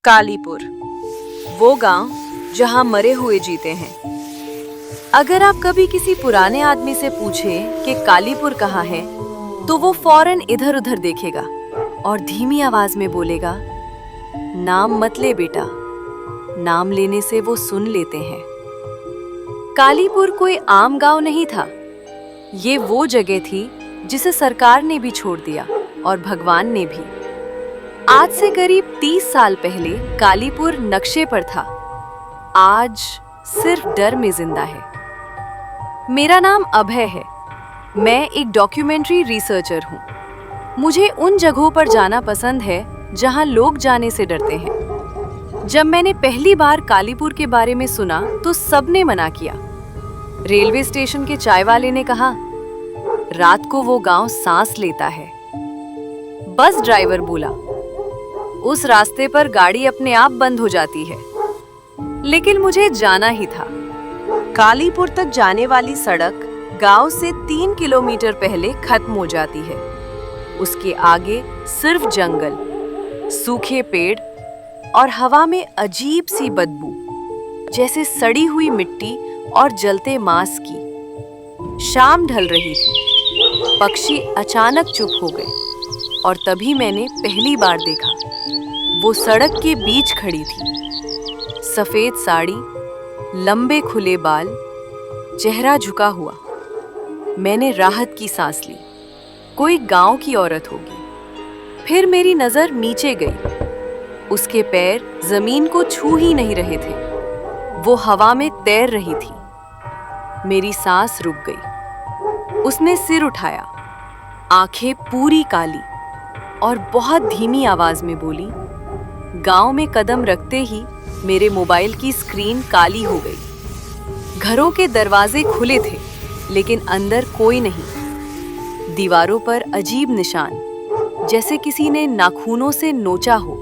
कालीपुर, वो गांव जहां मरे हुए जीते हैं। अगर आप कभी किसी पुराने आदमी से पूछें कि कालीपुर कहाँ है, तो वो फौरन इधर उधर देखेगा और धीमी आवाज में बोलेगा, नाम मत ले बेटा। नाम लेने से वो सुन लेते हैं। कालीपुर कोई आम गांव नहीं था। ये वो जगह थी जिसे सरकार ने भी छोड़ दिया और भगवान ने भी। आज से करीब 30 साल पहले कालीपुर नक्शे पर था। आज सिर्फ डर में जिंदा है। मेरा नाम अभय है। मैं एक डॉक्यूमेंट्री रिसर्चर हूँ। मुझे उन जगहों पर जाना पसंद है जहाँ लोग जाने से डरते हैं। जब मैंने पहली बार कालीपुर के बारे में सुना तो सबने मना किया। रेलवे स्टेशन के चाय वाले ने कहा, रात को वो गांव सांस लेता है। बस ड्राइवर बोला, उस रास्ते पर गाड़ी अपने आप बंद हो जाती है। लेकिन मुझे जाना ही था। कालीपुर तक जाने वाली सड़क गांव से 3 किलोमीटर पहले खत्म हो जाती है। उसके आगे सिर्फ जंगल, सूखे पेड़ और हवा में अजीब सी बदबू, जैसे सड़ी हुई मिट्टी और जलते मांस की। शाम ढल रही थी। पक्षी अचानक चुप हो गए और तभी मैंने पहली बार देखा। वो सड़क के बीच खड़ी थी। सफेद साड़ी, लंबे खुले बाल, चेहरा झुका हुआ। मैंने राहत की सांस ली। कोई गांव की औरत होगी। फिर मेरी नजर नीचे गई। उसके पैर जमीन को छू ही नहीं रहे थे। वो हवा में तैर रही थी। मेरी सांस रुक गई। उसने सिर उठाया, आंखें पूरी काली, और बहुत धीमी आवाज में बोली। गांव में कदम रखते ही मेरे मोबाइल की स्क्रीन काली हो गई। घरों के दरवाजे खुले थे, लेकिन अंदर कोई नहीं। दीवारों पर अजीब निशान, जैसे किसी ने नाखूनों से नोचा हो।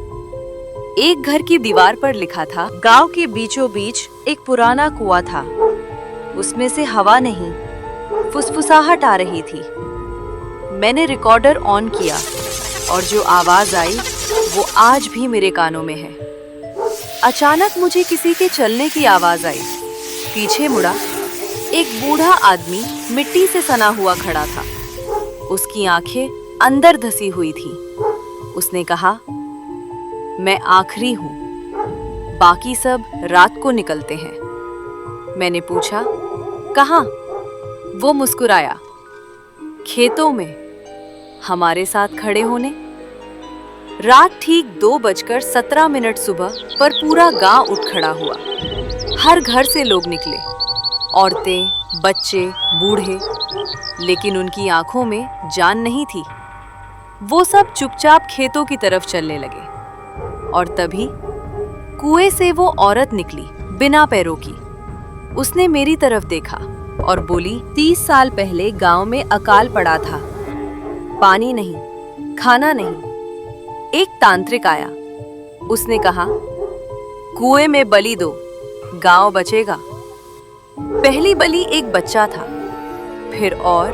एक घर की दीवार पर लिखा था, गांव के बीचों बीच एक पुराना कुआं था। उसमें से हवा नहीं, फुसफुसाहट आ रही थी। मैंने रिकॉर्डर ऑन किया और जो आवाज आई वो आज भी मेरे कानों में है। अचानक मुझे किसी के चलने की आवाज आई। पीछे मुड़ा। एक बूढ़ा आदमी मिट्टी से सना हुआ खड़ा था। उसकी आंखें अंदर धसी हुई थी। उसने कहा, मैं आखिरी हूं, बाकी सब रात को निकलते हैं। मैंने पूछा, कहाँ? वो मुस्कुराया, खेतों में, हमारे साथ खड़े होने। रात ठीक 2:17 सुबह पर पूरा गांव उठ खड़ा हुआ। हर घर से लोग निकले, औरतें, बच्चे, बूढ़े, लेकिन उनकी आंखों में जान नहीं थी। वो सब चुपचाप खेतों की तरफ चलने लगे। और तभी कुएं से वो औरत निकली, बिना पैरों की। उसने मेरी तरफ देखा और बोली, 30 साल पहले गांव में अकाल पड़ा था। पानी नहीं, खाना नहीं। एक तांत्रिक आया। उसने कहा, कुएं में बलि दो, गांव बचेगा। पहली बलि एक बच्चा था, फिर और,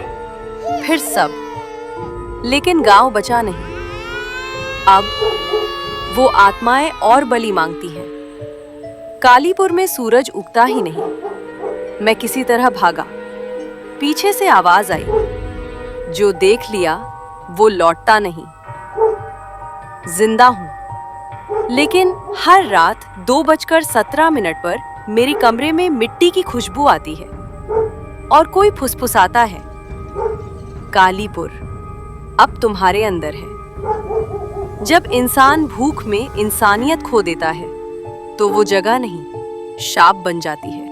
फिर सब, लेकिन गांव बचा नहीं। अब वो आत्माएं और बलि मांगती हैं। कालीपुर में सूरज उगता ही नहीं। मैं किसी तरह भागा। पीछे से आवाज आई, जो देख लिया वो लौटता नहीं। जिंदा हूं, लेकिन हर रात 2:17 पर मेरे कमरे में मिट्टी की खुशबू आती है और कोई फुसफुसाता है, कालीपुर अब तुम्हारे अंदर है। जब इंसान भूख में इंसानियत खो देता है, तो वो जगह नहीं, शाप बन जाती है।